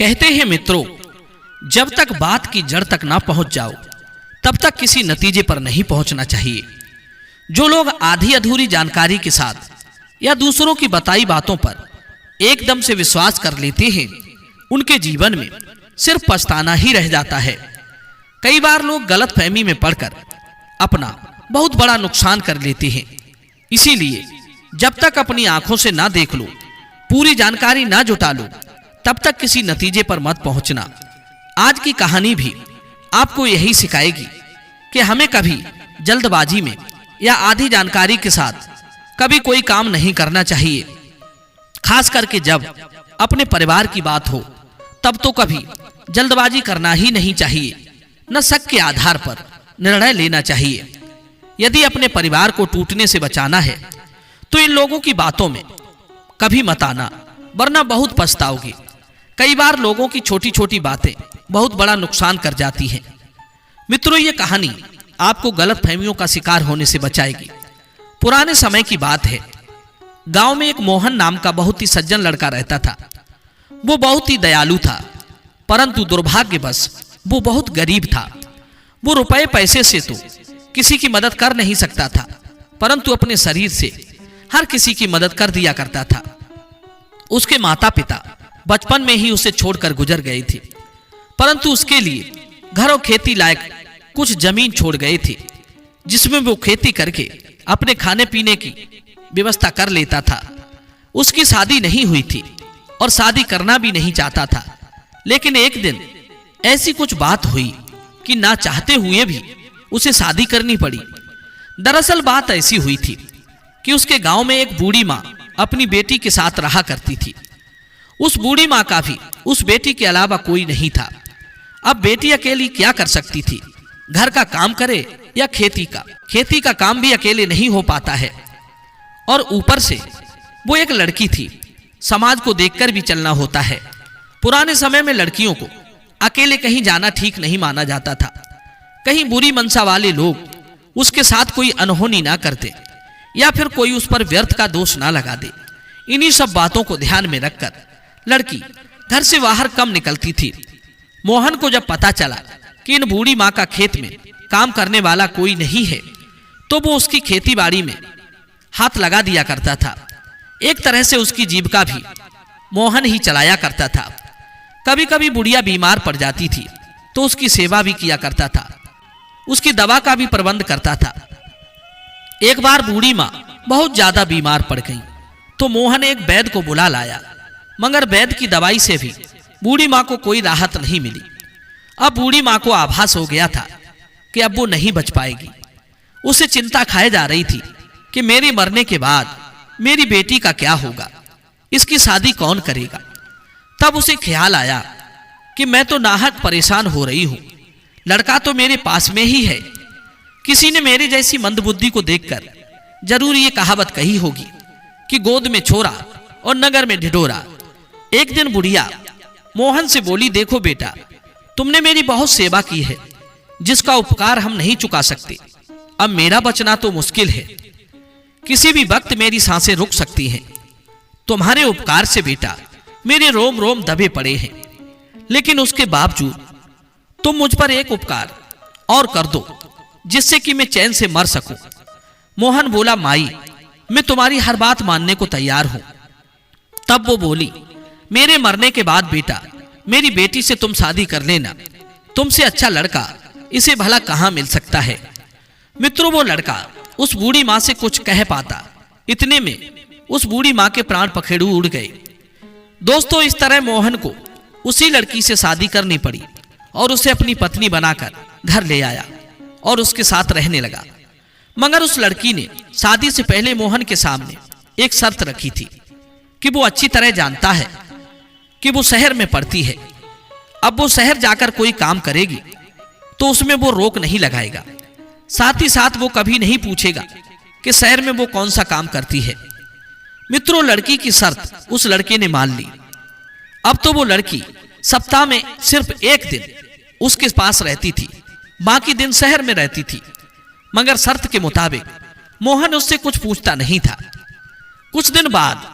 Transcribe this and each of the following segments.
कहते हैं मित्रों, जब तक बात की जड़ तक ना पहुंच जाओ तब तक किसी नतीजे पर नहीं पहुंचना चाहिए। जो लोग आधी अधूरी जानकारी के साथ या दूसरों की बताई बातों पर एकदम से विश्वास कर लेते हैं, उनके जीवन में सिर्फ पछताना ही रह जाता है। कई बार लोग गलतफहमी में पड़कर अपना बहुत बड़ा नुकसान कर लेते हैं। इसीलिए जब तक अपनी आंखों से ना देख लो, पूरी जानकारी ना जुटा लो, तब तक किसी नतीजे पर मत पहुंचना। आज की कहानी भी आपको यही सिखाएगी कि हमें कभी जल्दबाजी में या आधी जानकारी के साथ कभी कोई काम नहीं करना चाहिए। खास करके जब अपने परिवार की बात हो, तब तो कभी जल्दबाजी करना ही नहीं चाहिए। न शक के आधार पर निर्णय लेना चाहिए। यदि अपने परिवार को टूटने से बचाना है तो इन लोगों की बातों में कभी मत आना, वरना बहुत पछताओगे। कई बार लोगों की छोटी छोटी बातें बहुत बड़ा नुकसान कर जाती हैं। मित्रों, ये कहानी आपको गलतफहमियों का शिकार होने से बचाएगी। पुराने समय की बात है। गांव में एक मोहन नाम का बहुत ही सज्जन लड़का रहता था। वो बहुत ही दयालु था, परंतु दुर्भाग्यवश वो बहुत गरीब था। वो रुपए पैसे से तो किसी की मदद कर नहीं सकता था, परंतु अपने शरीर से हर किसी की मदद कर दिया करता था। उसके माता पिता बचपन में ही उसे छोड़कर गुजर गए थे, परंतु उसके लिए घर और खेती लायक कुछ जमीन छोड़ गए थे, जिसमें वो खेती करके अपने खाने पीने की व्यवस्था कर लेता था। उसकी शादी नहीं हुई थी और शादी करना भी नहीं चाहता था, लेकिन एक दिन ऐसी कुछ बात हुई कि ना चाहते हुए भी उसे शादी करनी पड़ी। दरअसल बात ऐसी हुई थी कि उसके गांव में एक बूढ़ी माँ अपनी बेटी के साथ रहा करती थी। उस बूढ़ी माँ का भी उस बेटी के अलावा कोई नहीं था। अब बेटी अकेली क्या कर सकती थी? घर का काम करे या खेती का काम भी अकेले नहीं हो पाता है। और ऊपर से वो एक लड़की थी। समाज को देखकर भी चलना होता है। पुराने समय में लड़कियों को अकेले कहीं जाना ठीक नहीं माना जाता था। कहीं बुरी मनसा वाले लोग उसके साथ कोई अनहोनी ना करते या फिर कोई उस पर व्यर्थ का दोष ना लगा दे। इन्हीं सब बातों को ध्यान में रखकर लड़की घर से बाहर कम निकलती थी। मोहन को जब पता चला कि इन बूढ़ी माँ का खेत में काम करने वाला कोई नहीं है, तो वो उसकी खेती बाड़ी में हाथ लगा दिया करता था। एक तरह से उसकी जीविका भी मोहन ही चलाया करता था। कभी कभी बुढ़िया बीमार पड़ जाती थी तो उसकी सेवा भी किया करता था, उसकी दवा का भी प्रबंध करता था। एक बार बूढ़ी माँ बहुत ज्यादा बीमार पड़ गई तो मोहन एक वैद्य को बुला लाया, मगर वैद्य की दवाई से भी बूढ़ी माँ को कोई राहत नहीं मिली। अब बूढ़ी माँ को आभास हो गया था कि अब वो नहीं बच पाएगी। उसे चिंता खाए जा रही थी कि मेरे मरने के बाद मेरी बेटी का क्या होगा, इसकी शादी कौन करेगा। तब उसे ख्याल आया कि मैं तो नाहक परेशान हो रही हूं, लड़का तो मेरे पास में ही है। किसी ने मेरे जैसी मंदबुद्धि को देखकर जरूर ये कहावत कही होगी कि गोद में छोरा और नगर में ढिढोरा। एक दिन बुढ़िया मोहन से बोली, देखो बेटा, तुमने मेरी बहुत सेवा की है, जिसका उपकार हम नहीं चुका सकते। अब मेरा बचना तो मुश्किल है, किसी भी वक्त मेरी सांसें रुक सकती हैं। तुम्हारे उपकार से बेटा मेरे रोम रोम दबे पड़े हैं, लेकिन उसके बावजूद तुम मुझ पर एक उपकार और कर दो, जिससे कि मैं चैन से मर सकूं। मोहन बोला, माई, मैं तुम्हारी हर बात मानने को तैयार हूं। तब वो बोली, मेरे मरने के बाद बेटा मेरी बेटी से तुम शादी कर लेना। तुमसे अच्छा लड़का इसे भला कहां मिल सकता है। मित्रों, वो लड़का उस बूढ़ी मां से कुछ कह पाता, इतने में उस बूढ़ी मां के प्राण पखेरु उड़ गए। दोस्तों, इस तरह मोहन को उसी लड़की से शादी करनी पड़ी और उसे अपनी पत्नी बनाकर घर ले आया और उसके साथ रहने लगा। मगर उस लड़की ने शादी से पहले मोहन के सामने एक शर्त रखी थी कि वो अच्छी तरह जानता है कि वो शहर में पढ़ती है। अब वो शहर जाकर कोई काम करेगी तो उसमें वो रोक नहीं लगाएगा। साथ ही साथ वो कभी नहीं पूछेगा कि शहर में वो कौन सा काम करती है। मित्रों, लड़की की शर्त उस लड़के ने मान ली। अब तो वो लड़की सप्ताह में सिर्फ एक दिन उसके पास रहती थी, बाकी दिन शहर में रहती थी। मगर शर्त के मुताबिक मोहन उससे कुछ पूछता नहीं था। कुछ दिन बाद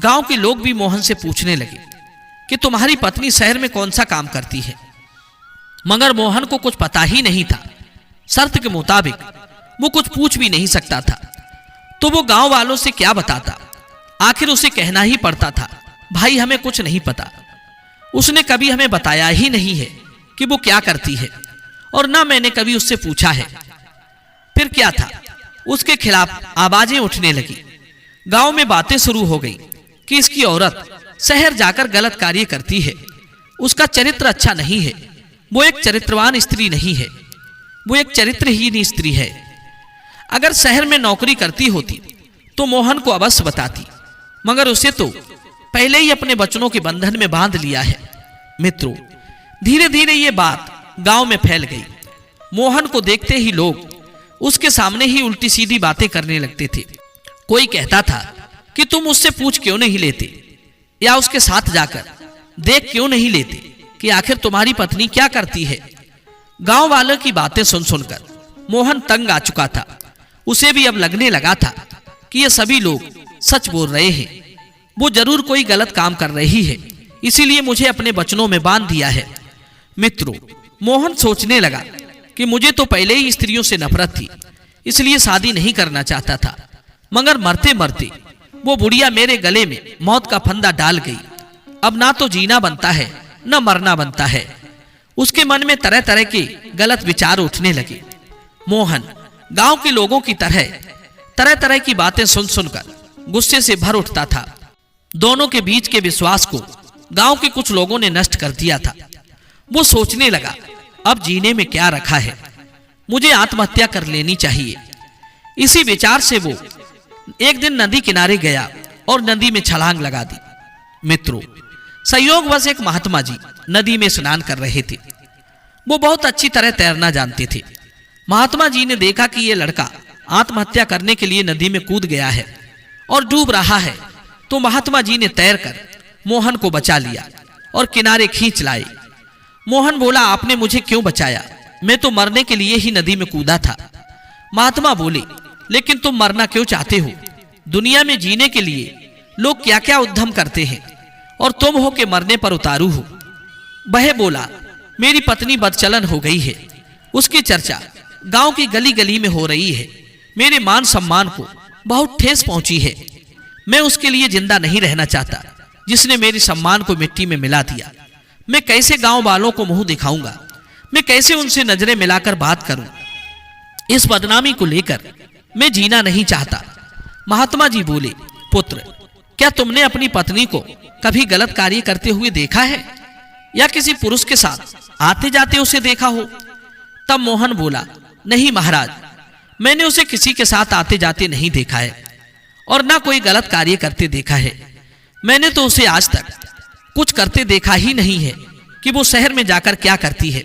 गांव के लोग भी मोहन से पूछने लगे कि तुम्हारी पत्नी शहर में कौन सा काम करती है, मगर मोहन को कुछ पता ही नहीं था। शर्त के मुताबिक वो कुछ पूछ भी नहीं सकता था, तो वो गांव वालों से क्या बताता। आखिर उसे कहना ही पड़ता था, भाई हमें कुछ नहीं पता। उसने कभी हमें बताया ही नहीं है कि वो क्या करती है, और ना मैंने कभी उससे पूछा है। फिर क्या था, उसके खिलाफ आवाजें उठने लगी। गांव में बातें शुरू हो गई कि इसकी औरत शहर जाकर गलत कार्य करती है, उसका चरित्र अच्छा नहीं है, वो एक चरित्रवान स्त्री नहीं है, वो एक चरित्रहीन स्त्री है। अगर शहर में नौकरी करती होती तो मोहन को अवश्य बताती, मगर उसे तो पहले ही अपने बचनों के बंधन में बांध लिया है। मित्रों, धीरे धीरे ये बात गांव में फैल गई। मोहन को देखते ही लोग उसके सामने ही उल्टी सीधी बातें करने लगते थे। कोई कहता था कि तुम उससे पूछ क्यों नहीं लेते, या उसके साथ जाकर देख क्यों नहीं लेते कि आखिर तुम्हारी पत्नी क्या करती है। गांव वालों की बातें सुन सुनकर मोहन तंग आ चुका था। उसे भी अब लगने लगा था कि ये सभी लोग सच बोल रहे हैं, वो जरूर कोई गलत काम कर रही है, इसीलिए मुझे अपने वचनों में बांध दिया है। मित्रों, मोहन सोचने लगा कि मुझे तो पहले ही स्त्रियों से नफरत थी, इसलिए शादी नहीं करना चाहता था, मगर मरते मरते वो बुढ़िया मेरे गले में मौत का फंदा डाल गई। अब ना तो जीना बनता है न मरना बनता है। उसके मन में तरह तरह के गलत विचार उठने लगे। मोहन गांव के लोगों की तरह तरह की बातें सुन सुनकर गुस्से से भर उठता था। दोनों के बीच के विश्वास को गांव के कुछ लोगों ने नष्ट कर दिया था। वो सोचने लगा, अब जीने में क्या रखा है, मुझे आत्महत्या कर लेनी चाहिए। इसी विचार से वो एक दिन नदी किनारे गया और नदी में छलांग लगा दी। मित्रों, संयोगवश एक महात्मा जी नदी में स्नान कर रहे थे। वो बहुत अच्छी तरह तैरना जानते थे। महात्मा जी ने देखा कि ये लड़का आत्महत्या करने के लिए नदी में कूद गया है और डूब रहा है, तो महात्मा जी ने तैरकर मोहन को बचा लिया और किनारे खींच लाए। मोहन बोला, आपने मुझे क्यों बचाया, मैं तो मरने के लिए ही नदी में कूदा था। महात्मा बोले, लेकिन तुम मरना क्यों चाहते हो? दुनिया में जीने के लिए लोग क्या क्या उद्यम करते हैं, और तुम हो के मरने पर उतारू हो। वह बोला, मेरी पत्नी बदचलन हो गई है, उसकी चर्चा गांव की गली गली में हो रही है, मेरे मान सम्मान को बहुत ठेस पहुंची है। मैं उसके लिए जिंदा नहीं रहना चाहता जिसने मेरी सम्मान को मिट्टी में मिला दिया। मैं कैसे गांव वालों को मुंह दिखाऊंगा, मैं कैसे उनसे नजरें मिलाकर बात करूं। इस बदनामी को लेकर मैं जीना नहीं चाहता। महात्मा जी बोले, पुत्र, क्या तुमने अपनी पत्नी को कभी गलत कार्य करते हुए देखा है, या किसी पुरुष के साथ आते जाते उसे देखा हो? तब मोहन बोला, नहीं महाराज, मैंने उसे किसी के साथ आते जाते नहीं देखा है और ना कोई गलत कार्य करते देखा है। मैंने तो उसे आज तक कुछ करते देखा ही नहीं है कि वो शहर में जाकर क्या करती है।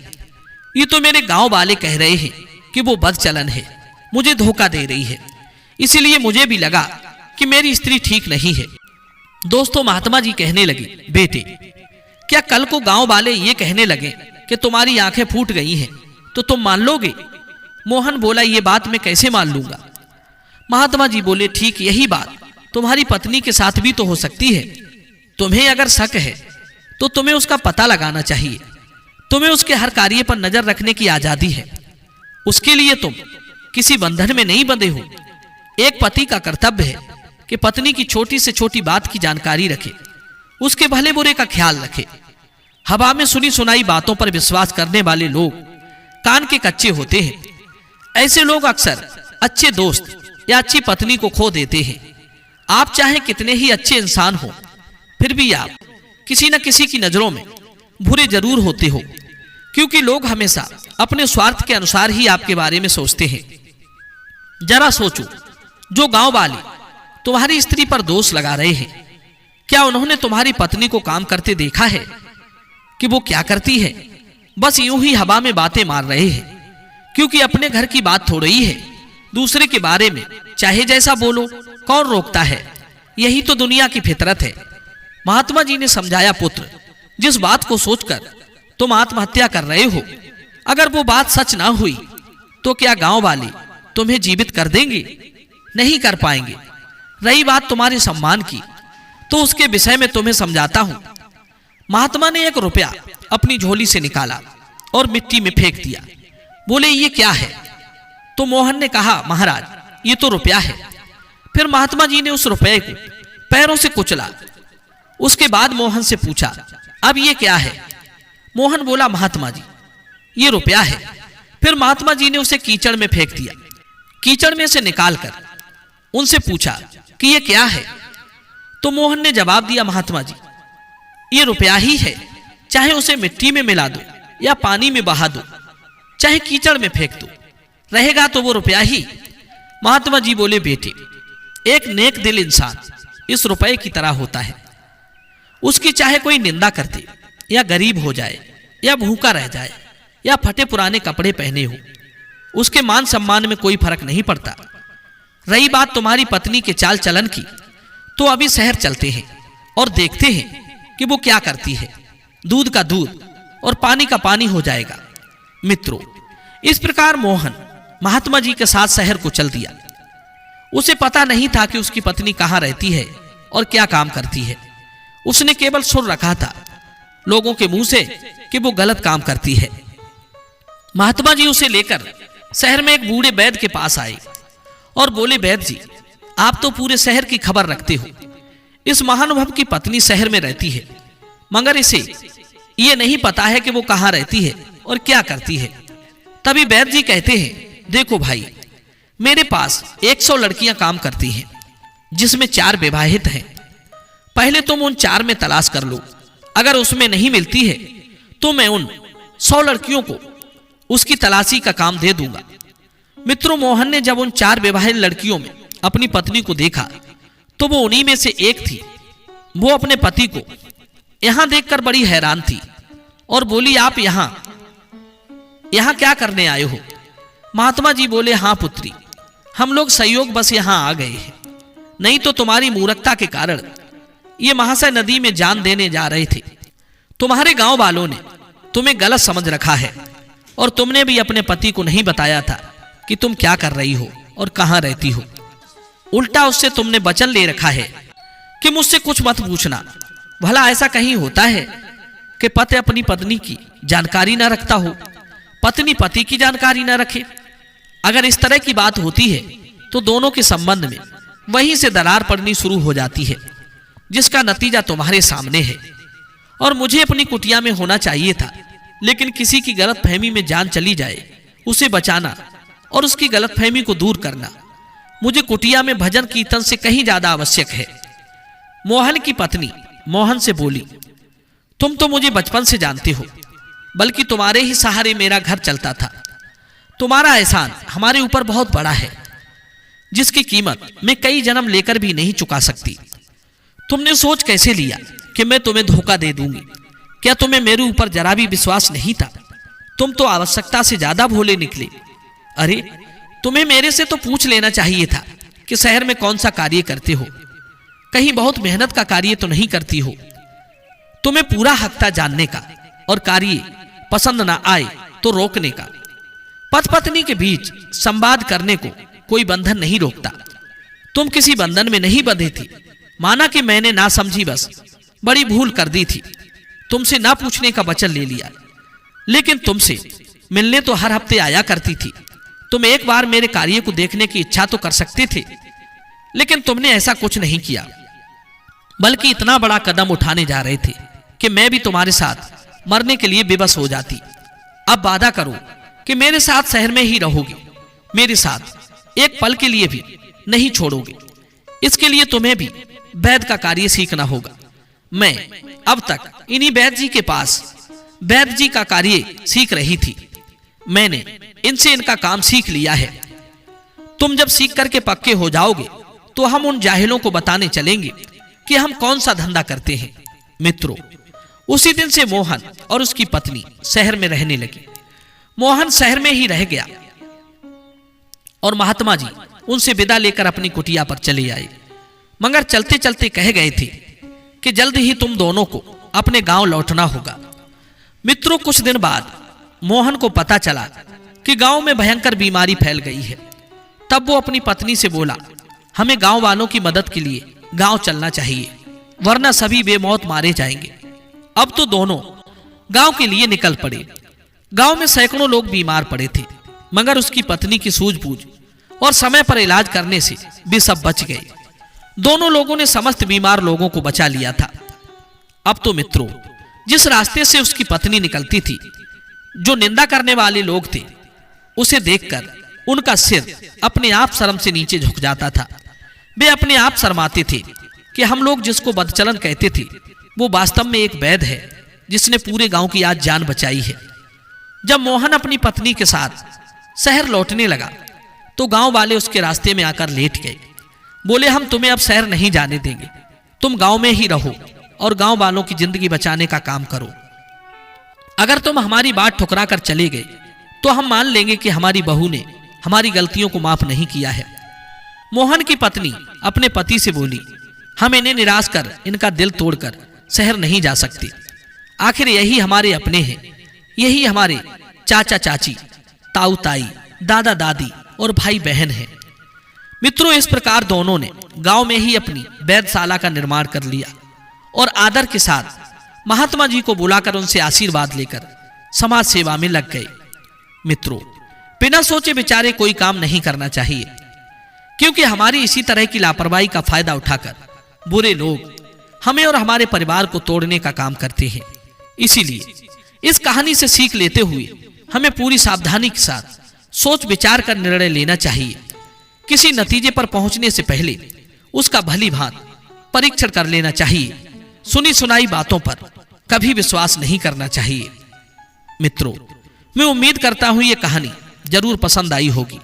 ये तो मेरे गांव वाले कह रहे हैं कि वो बदचलन है, मुझे धोखा दे रही है, इसीलिए मुझे भी लगा कि मेरी स्त्री ठीक नहीं है। दोस्तों, महात्मा जी कहने लगे, बेटे, क्या कल को गांव वाले ये कहने लगे कि तुम्हारी आंखें फूट गई हैं तो तुम मान लोगे? मोहन बोला, ये बात मैं कैसे मान लूंगा? महात्मा जी बोले, ठीक यही बात तुम्हारी पत्नी के साथ भी तो हो सकती है। तुम्हें अगर शक है तो तुम्हें उसका पता लगाना चाहिए। तुम्हें उसके हर कार्य पर नजर रखने की आजादी है। उसके लिए तुम किसी बंधन में नहीं बंधे हो। एक पति का कर्तव्य है कि पत्नी की छोटी से छोटी बात की जानकारी रखे, उसके भले बुरे का ख्याल रखे। हवा में सुनी सुनाई बातों पर विश्वास करने वाले लोग कान के कच्चे होते हैं। ऐसे लोग अक्सर अच्छे दोस्त या अच्छी पत्नी को खो देते हैं। आप चाहे कितने ही अच्छे इंसान हो, फिर भी आप किसी न किसी की नजरों में बुरे जरूर होते हो, क्योंकि लोग हमेशा अपने स्वार्थ के अनुसार ही आपके बारे में सोचते हैं। जरा सोचो, जो गांव वाले तुम्हारी स्त्री पर दोष लगा रहे हैं, क्या उन्होंने तुम्हारी पत्नी को काम करते देखा है कि वो क्या करती है? बस यूं ही हवा में बातें मार रहे हैं, क्योंकि अपने घर की बात थोड़ी ही है। दूसरे के बारे में चाहे जैसा बोलो, कौन रोकता है? यही तो दुनिया की फितरत है। महात्मा जी ने समझाया, पुत्र, जिस बात को सोचकर तुम आत्महत्या कर रहे हो, अगर वो बात सच ना हुई तो क्या गांव वाले तुम्हें जीवित कर देंगे? नहीं कर पाएंगे। रही बात तुम्हारे सम्मान की, तो उसके विषय में तुम्हें समझाता हूं। महात्मा ने 1 रुपया अपनी झोली से निकाला और मिट्टी में फेंक दिया। बोले ये क्या है? तो मोहन ने कहा महाराज ये तो रुपया है। फिर महात्मा जी ने उस रुपये को पैरों से कुचला। उसके बाद मोहन से पूछा अब ये क्या है? मोहन बोला महात्मा जी ये रुपया है। फिर महात्मा जी ने उसे कीचड़ में फेंक दिया। कीचड़ में से निकालकर उनसे पूछा कि ये क्या है? तो मोहन ने जवाब दिया महात्मा जी ये रुपया ही है, चाहे उसे मिट्टी में मिला दो या पानी में बहा दो, चाहे कीचड़ में फेंक दो, रहेगा तो वो रुपया ही। महात्मा जी बोले बेटे, एक नेक दिल इंसान इस रुपये की तरह होता है। उसकी चाहे कोई निंदा कर दे या गरीब हो जाए या भूखा रह जाए या फटे पुराने कपड़े पहने हो, उसके मान सम्मान में कोई फर्क नहीं पड़ता। रही बात तुम्हारी पत्नी के चाल चलन की, तो अभी शहर चलते हैं और देखते हैं कि वो क्या करती है। दूध का दूध और पानी का पानी हो जाएगा। मित्रों, इस प्रकार मोहन महात्मा जी के साथ शहर को चल दिया। उसे पता नहीं था कि उसकी पत्नी कहाँ रहती है और क्या काम करती है। उसने केवल सुन रखा था लोगों के मुंह से कि वो गलत काम करती है। महात्मा जी उसे लेकर शहर में एक बूढ़े वैद्य के पास आए और बोले वैद्य जी, आप तो पूरे शहर की खबर रखते हो। इस महानुभव की पत्नी शहर में रहती है, मगर इसे ये नहीं पता है कि वो कहाँ रहती है और क्या करती है। तभी वैद्य जी कहते हैं देखो भाई, मेरे पास 100 लड़कियां काम करती हैं, जिसमें 4 विवाहित हैं। पहले तुम उन 4 में तलाश कर लो। अगर उसमें नहीं मिलती है तो मैं उन 100 लड़कियों को उसकी तलाशी का काम दे दूंगा। मित्रों, मोहन ने जब उन 4 विवाहित लड़कियों में अपनी पत्नी को देखा तो वो उन्हीं में से एक थी। वो अपने पति को यहां देखकर बड़ी हैरान थी और बोली आप यहां क्या करने आए हो? महात्मा जी बोले हाँ पुत्री, हम लोग संयोग बस यहां आ गए हैं, नहीं तो तुम्हारी मूर्खता के कारण ये महाशय नदी में जान देने जा रहे थे। तुम्हारे गांव वालों ने तुम्हें गलत समझ रखा है और तुमने भी अपने पति को नहीं बताया था कि तुम क्या कर रही हो और कहां रहती हो। उल्टा उससे तुमने वचन ले रखा है कि मुझसे कुछ मत पूछना। भला ऐसा कहीं होता है कि पति अपनी पत्नी की जानकारी ना रखता हो, पत्नी पति की जानकारी ना रखे? अगर इस तरह की बात होती है तो दोनों के संबंध में वहीं से दरार पड़नी शुरू हो जाती है, जिसका नतीजा तुम्हारे सामने है। और मुझे अपनी कुटिया में होना चाहिए था, लेकिन किसी की गलतफहमी में जान चली जाए, उसे बचाना और उसकी गलतफहमी को दूर करना मुझे कुटिया में भजन कीर्तन से कहीं ज्यादा आवश्यक है। मोहन की पत्नी मोहन से बोली, तुम तो मुझे बचपन से जानते हो, बल्कि तुम्हारे ही सहारे मेरा घर चलता था। तुम्हारा एहसान हमारे ऊपर बहुत बड़ा है, जिसकी कीमत मैं कई जन्म लेकर भी नहीं चुका सकती। तुमने सोच कैसे लिया कि मैं तुम्हें धोखा दे दूंगी? क्या तुम्हें मेरे ऊपर जरा भी विश्वास नहीं था? तुम तो आवश्यकता से ज्यादा भोले निकले। अरे, तुम्हें मेरे से तो पूछ लेना चाहिए था कि शहर में कौन सा कार्य करते हो, कहीं बहुत मेहनत का कार्य तो नहीं करती हो। तुम्हें पूरा हक था जानने का, और कार्य पसंद ना आए तो रोकने का। पति पत्नी के बीच संवाद करने को कोई बंधन नहीं रोकता। तुम किसी बंधन में नहीं बंधे थे। माना कि मैंने ना समझी बस बड़ी भूल कर दी थी, तुमसे ना पूछने का वचन ले लिया। लेकिन तुमसे मिलने तो हर हफ्ते आया करती थी। तुम एक बार मेरे कार्य को देखने की इच्छा तो कर सकते थे, लेकिन तुमने ऐसा कुछ नहीं किया, बल्कि इतना बड़ा कदम उठाने जा रहे थे कि मैं भी तुम्हारे साथ मरने के लिए विवश हो जाती। अब वादा करो कि मेरे साथ शहर में ही रहोगे, मेरे साथ एक पल के लिए भी नहीं छोड़ोगे। इसके लिए तुम्हें भी वैद्य का कार्य सीखना होगा। मैं अब तक इन्हीं वैद्य जी के पास वैद्य जी का कार्य सीख रही थी। मैंने इनसे इनका काम सीख लिया है। तुम जब सीख करके पक्के हो जाओगे तो हम उन जाहिलों को बताने चलेंगे कि हम कौन सा धंधा करते हैं। मित्रों, उसी दिन से मोहन और उसकी पत्नी शहर में रहने लगे। मोहन शहर में ही रह गया और महात्मा जी उनसे विदा लेकर अपनी कुटिया पर चले आए। मगर चलते चलते कह गए थे कि जल्द ही तुम दोनों को अपने गांव लौटना होगा। मित्रों, कुछ दिन बाद मोहन को पता चला कि गांव में भयंकर बीमारी फैल गई है। तब वो अपनी पत्नी से बोला, हमें गांव वालों की मदद के लिए गांव चलना चाहिए, वरना सभी बेमौत मारे जाएंगे। अब तो दोनों गांव के लिए निकल पड़े। गांव में सैकड़ों लोग बीमार पड़े थे, मगर उसकी पत्नी की सूझबूझ और समय पर इलाज करने से वे सब बच गए। दोनों लोगों ने समस्त बीमार लोगों को बचा लिया था। अब तो मित्रों, जिस रास्ते से उसकी पत्नी निकलती थी, जो निंदा करने वाले लोग थे, उसे देखकर उनका सिर अपने आप शर्म से नीचे झुक जाता था। वे अपने आप शर्माते थे कि हम लोग जिसको बदचलन कहते थे, वो वास्तव में एक वैद्य है जिसने पूरे गांव की आज जान बचाई है। जब मोहन अपनी पत्नी के साथ शहर लौटने लगा तो गांव वाले उसके रास्ते में आकर लेट गए। बोले, हम तुम्हें अब शहर नहीं जाने देंगे, तुम गांव में ही रहो और गांव वालों की जिंदगी बचाने का काम करो। अगर तुम हमारी बात ठुकरा कर चले गए तो हम मान लेंगे कि हमारी बहू ने हमारी गलतियों को माफ नहीं किया है। मोहन की पत्नी अपने पति से बोली, हम इन्हें निराश कर, इनका दिल तोड़कर शहर नहीं जा सकते। आखिर यही हमारे अपने हैं, यही हमारे चाचा चाची, ताऊ ताई, दादा दादी और भाई बहन हैं। मित्रों, इस प्रकार दोनों ने गांव में ही अपनी वैधशाला का निर्माण कर लिया और आदर के साथ महात्मा जी को बुलाकर उनसे आशीर्वाद लेकर समाज सेवा में लग गए। मित्रों, बिना सोचे विचारे कोई काम नहीं करना चाहिए, क्योंकि हमारी इसी तरह की लापरवाही का फायदा उठाकर बुरे लोग हमें और हमारे परिवार को तोड़ने का काम करते हैं। इसीलिए इस कहानी से सीख लेते हुए हमें पूरी सावधानी के साथ सोच विचार कर निर्णय लेना चाहिए। किसी नतीजे पर पहुंचने से पहले उसका भली भांति परीक्षण कर लेना चाहिए। सुनी सुनाई बातों पर कभी विश्वास नहीं करना चाहिए। मित्रों, मैं उम्मीद करता हूं ये कहानी जरूर पसंद आई होगी।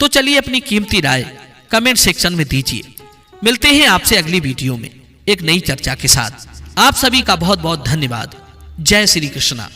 तो चलिए अपनी कीमती राय कमेंट सेक्शन में दीजिए। मिलते हैं आपसे अगली वीडियो में एक नई चर्चा के साथ। आप सभी का बहुत बहुत धन्यवाद। जय श्री कृष्णा।